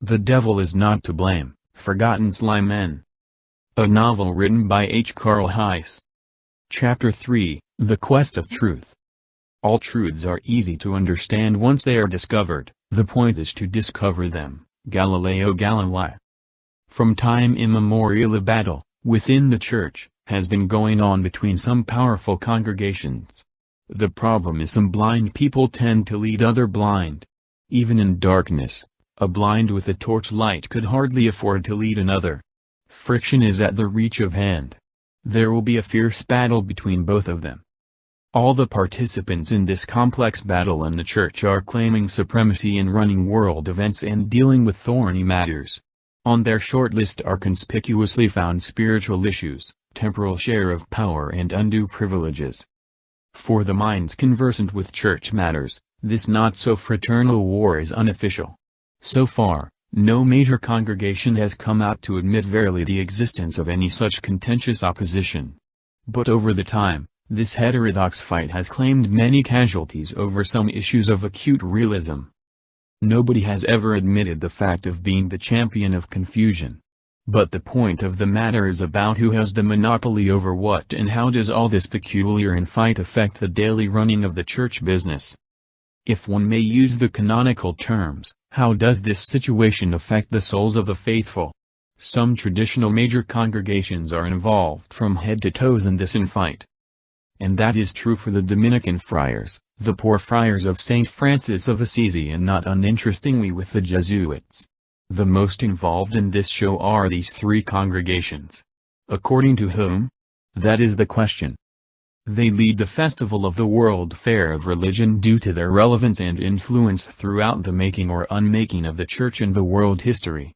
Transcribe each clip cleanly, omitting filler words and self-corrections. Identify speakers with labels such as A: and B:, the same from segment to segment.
A: The Devil is Not to Blame, Forgotten Sly Men. A novel written by K Heiss. Chapter 3, The Quest of Truth. All truths are easy to understand once they are discovered, the point is to discover them. Galileo Galilei. From time immemorial a battle, within the Church, has been going on between some powerful congregations. The problem is some blind people tend to lead other blind. Even in darkness, a blind with a torchlight could hardly afford to lead another. Friction is at the reach of hand. There will be a fierce battle between both of them. All the participants in this complex battle in the Church are claiming supremacy in running world events and dealing with thorny matters. On their short list are conspicuously found spiritual issues, temporal share of power and undue privileges. For the minds conversant with Church matters, this not-so-fraternal war is unofficial. So far, no major congregation has come out to admit verily the existence of any such contentious opposition. But over the time, this heterodox fight has claimed many casualties over some issues of acute realism. Nobody has ever admitted the fact of being the champion of confusion. But the point of the matter is about who has the monopoly over what and how does all this peculiar fight affect the daily running of the Church business. If one may use the canonical terms, how does this situation affect the souls of the faithful? Some traditional major congregations are involved from head to toes in this infight. And that is true for the Dominican friars, the poor friars of St. Francis of Assisi, and not uninterestingly with the Jesuits. The most involved in this show are these three congregations. According to whom? That is the question. They lead the festival of the World Fair of Religion due to their relevance and influence throughout the making or unmaking of the Church and the world history.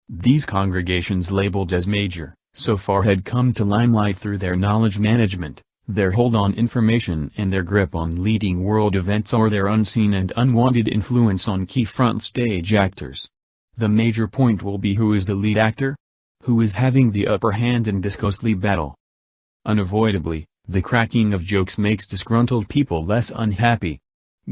A: These congregations labeled as major, so far had come to limelight through their knowledge management, their hold on information and their grip on leading world events, or their unseen and unwanted influence on key front stage actors. The major point will be who is the lead actor? Who is having the upper hand in this costly battle? Unavoidably, the cracking of jokes makes disgruntled people less unhappy.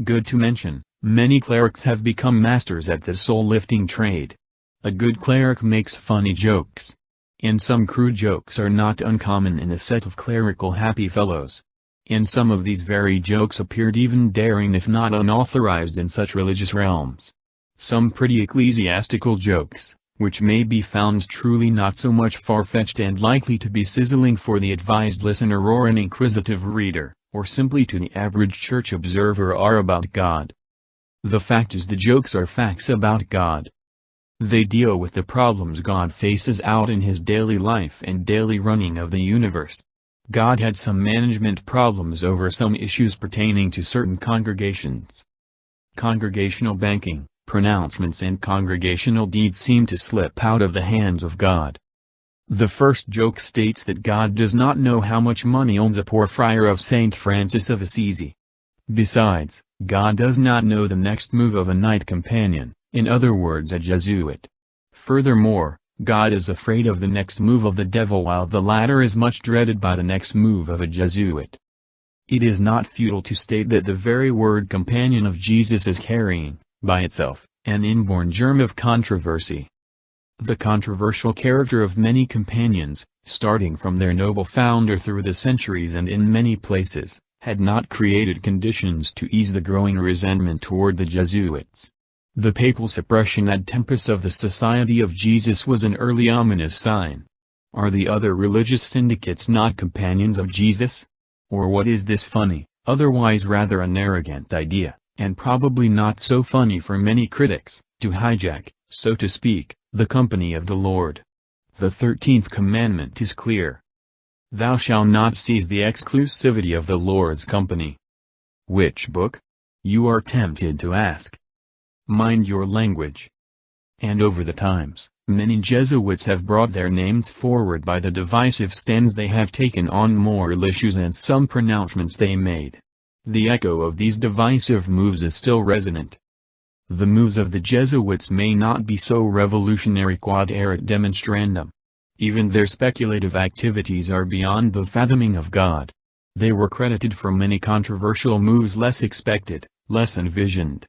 A: Good to mention, many clerics have become masters at this soul-lifting trade. A good cleric makes funny jokes. And some crude jokes are not uncommon in a set of clerical happy fellows. And some of these very jokes appeared even daring if not unauthorized in such religious realms. Some pretty ecclesiastical jokes, which may be found truly not so much far-fetched and likely to be sizzling for the advised listener or an inquisitive reader, or simply to the average church observer, are about God. The fact is, the jokes are facts about God. They deal with the problems God faces out in his daily life and daily running of the universe. God had some management problems over some issues pertaining to certain congregations. Congregational banking, pronouncements and congregational deeds seem to slip out of the hands of God. The first joke states that God does not know how much money owns a poor friar of St. Francis of Assisi. Besides, God does not know the next move of a knight companion, in other words a Jesuit. Furthermore, God is afraid of the next move of the devil, while the latter is much dreaded by the next move of a Jesuit. It is not futile to state that the very word companion of Jesus is carrying, by itself, an inborn germ of controversy. The controversial character of many companions, starting from their noble founder through the centuries and in many places, had not created conditions to ease the growing resentment toward the Jesuits. The papal suppression ad tempus of the Society of Jesus was an early ominous sign. Are the other religious syndicates not companions of Jesus? Or what is this funny, otherwise rather an arrogant idea, and probably not so funny for many critics, to hijack, so to speak, the company of the Lord? The 13th commandment is clear. Thou shalt not seize the exclusivity of the Lord's company. Which book? You are tempted to ask. Mind your language. And over the times, many Jesuits have brought their names forward by the divisive stands they have taken on moral issues and some pronouncements they made. The echo of these divisive moves is still resonant. The moves of the Jesuits may not be so revolutionary quod erat demonstrandum. Even their speculative activities are beyond the fathoming of God. They were credited for many controversial moves less expected, less envisioned.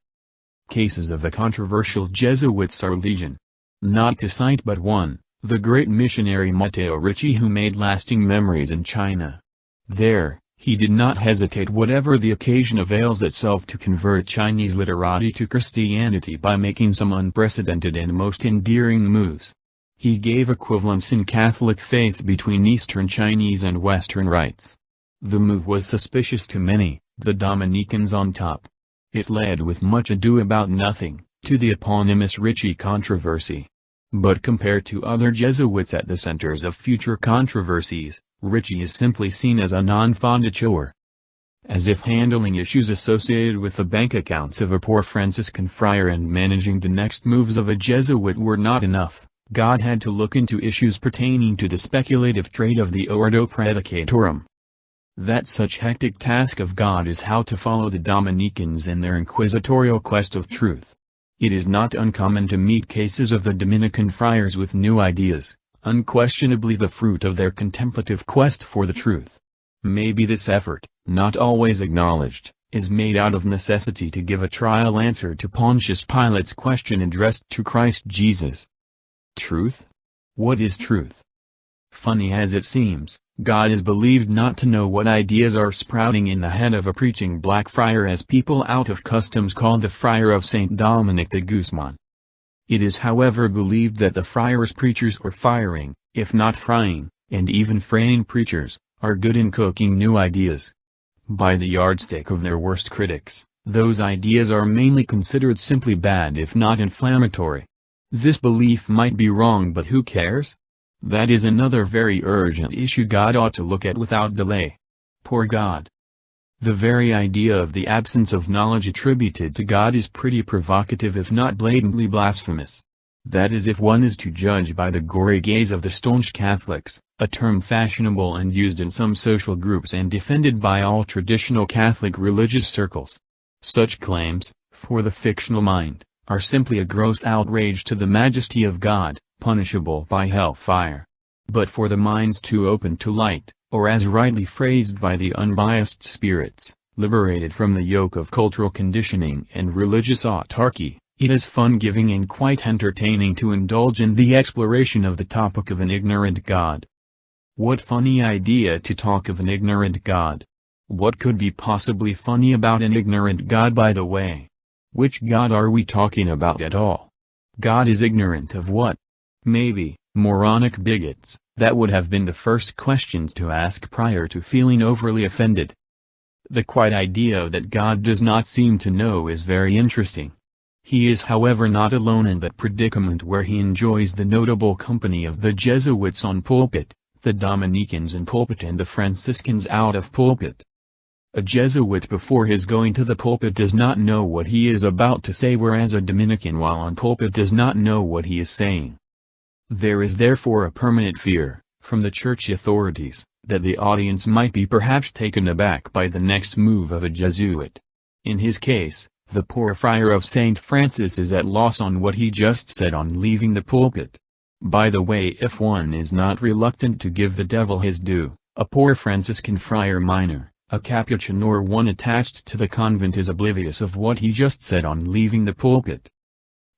A: Cases of the controversial Jesuits are legion. Not to cite but one, the great missionary Matteo Ricci, who made lasting memories in China. There, he did not hesitate whatever the occasion avails itself to convert Chinese literati to Christianity by making some unprecedented and most endearing moves. He gave equivalence in Catholic faith between Eastern Chinese and Western rites. The move was suspicious to many, the Dominicans on top. It led with much ado about nothing, to the eponymous Ricci controversy. But compared to other Jesuits at the centers of future controversies, Ricci is simply seen as a non-enfant chore. As if handling issues associated with the bank accounts of a poor Franciscan friar and managing the next moves of a Jesuit were not enough, God had to look into issues pertaining to the speculative trade of the Ordo Predicatorum. That such hectic task of God is how to follow the Dominicans in their inquisitorial quest of truth. It is not uncommon to meet cases of the Dominican friars with new ideas, unquestionably the fruit of their contemplative quest for the truth. Maybe this effort, not always acknowledged, is made out of necessity to give a trial answer to Pontius Pilate's question addressed to Christ Jesus. Truth? What is truth? Funny as it seems, God is believed not to know what ideas are sprouting in the head of a preaching black friar, as people out of customs call the friar of St. Dominic de Guzman. It is however believed that the friar's preachers are firing, if not frying, and even fraying preachers, are good in cooking new ideas. By the yardstick of their worst critics, those ideas are mainly considered simply bad if not inflammatory. This belief might be wrong, but who cares? That is another very urgent issue God ought to look at without delay. Poor God. The very idea of the absence of knowledge attributed to God is pretty provocative if not blatantly blasphemous. That is, if one is to judge by the gory gaze of the staunch Catholics, a term fashionable and used in some social groups and defended by all traditional Catholic religious circles. Such claims, for the fictional mind, are simply a gross outrage to the majesty of God, punishable by hellfire. But for the minds too open to light, or as rightly phrased by the unbiased spirits, liberated from the yoke of cultural conditioning and religious autarky, it is fun-giving and quite entertaining to indulge in the exploration of the topic of an ignorant God. What funny idea to talk of an ignorant God. What could be possibly funny about an ignorant God, by the way? Which God are we talking about at all? God is ignorant of what? Maybe, moronic bigots, that would have been the first questions to ask prior to feeling overly offended. The quite idea that God does not seem to know is very interesting. He is however not alone in that predicament, where he enjoys the notable company of the Jesuits on pulpit, the Dominicans in pulpit and the Franciscans out of pulpit. A Jesuit before his going to the pulpit does not know what he is about to say, whereas a Dominican while on pulpit does not know what he is saying. There is therefore a permanent fear, from the church authorities, that the audience might be perhaps taken aback by the next move of a Jesuit. In his case, the poor friar of St. Francis is at loss on what he just said on leaving the pulpit. By the way, if one is not reluctant to give the devil his due, a poor Franciscan friar minor, a Capuchin, or one attached to the convent is oblivious of what he just said on leaving the pulpit.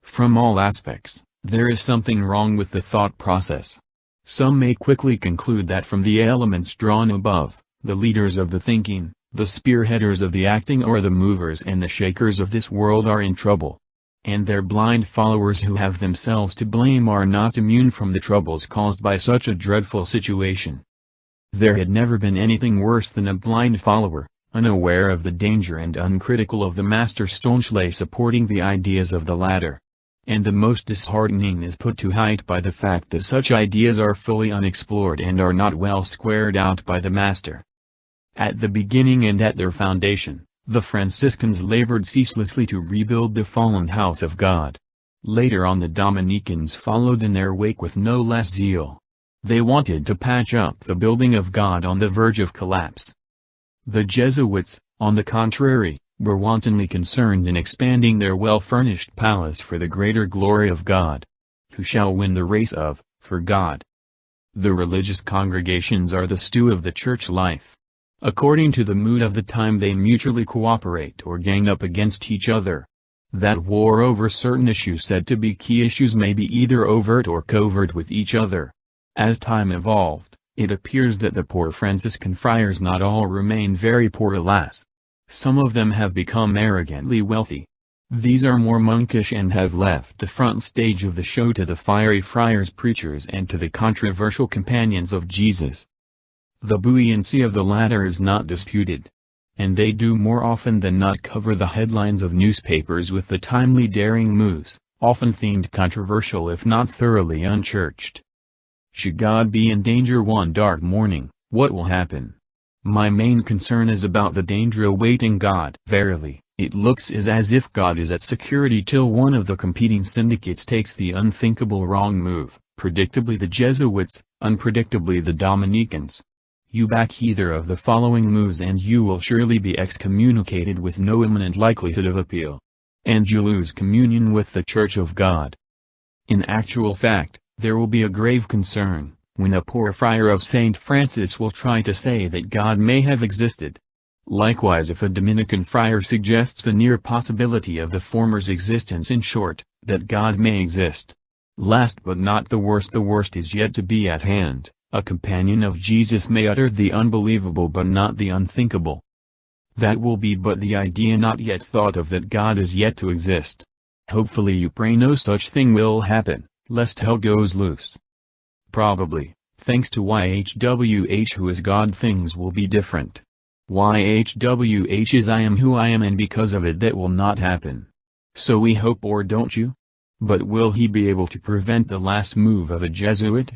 A: From all aspects, there is something wrong with the thought process. Some may quickly conclude that from the elements drawn above, the leaders of the thinking, the spearheaders of the acting, or the movers and the shakers of this world are in trouble. And their blind followers who have themselves to blame are not immune from the troubles caused by such a dreadful situation. There had never been anything worse than a blind follower, unaware of the danger and uncritical of the master, staunchly supporting the ideas of the latter. And the most disheartening is put to height by the fact that such ideas are fully unexplored and are not well squared out by the master. At the beginning and at their foundation, the Franciscans labored ceaselessly to rebuild the fallen house of God. Later on the Dominicans followed in their wake with no less zeal. They wanted to patch up the building of God on the verge of collapse. The Jesuits, on the contrary, were wantonly concerned in expanding their well-furnished palace for the greater glory of God. Who shall win the race for God? The religious congregations are the stew of the church life. According to the mood of the time they mutually cooperate or gang up against each other. That war over certain issues said to be key issues may be either overt or covert with each other. As time evolved, it appears that the poor Franciscan friars not all remain very poor, alas. Some of them have become arrogantly wealthy. These are more monkish and have left the front stage of the show to the fiery friars preachers and to the controversial companions of Jesus. The buoyancy of the latter is not disputed. And they do more often than not cover the headlines of newspapers with the timely daring moves, often themed controversial if not thoroughly unchurched. Should God be in danger one dark morning, what will happen? My main concern is about the danger awaiting God. Verily, it looks as if God is at security till one of the competing syndicates takes the unthinkable wrong move, predictably the Jesuits, unpredictably the Dominicans. You back either of the following moves and you will surely be excommunicated with no imminent likelihood of appeal. And you lose communion with the Church of God. In actual fact, there will be a grave concern, when a poor friar of St. Francis will try to say that God may have existed. Likewise, if a Dominican friar suggests the near possibility of the former's existence, in short, that God may exist. Last but not the worst is yet to be at hand. A companion of Jesus may utter the unbelievable but not the unthinkable. That will be but the idea not yet thought of, that God is yet to exist. Hopefully you pray no such thing will happen, lest hell goes loose. Probably, thanks to YHWH who is God, things will be different. YHWH is I am who I am, and because of it that will not happen. So we hope, or don't you? But will he be able to prevent the last move of a Jesuit?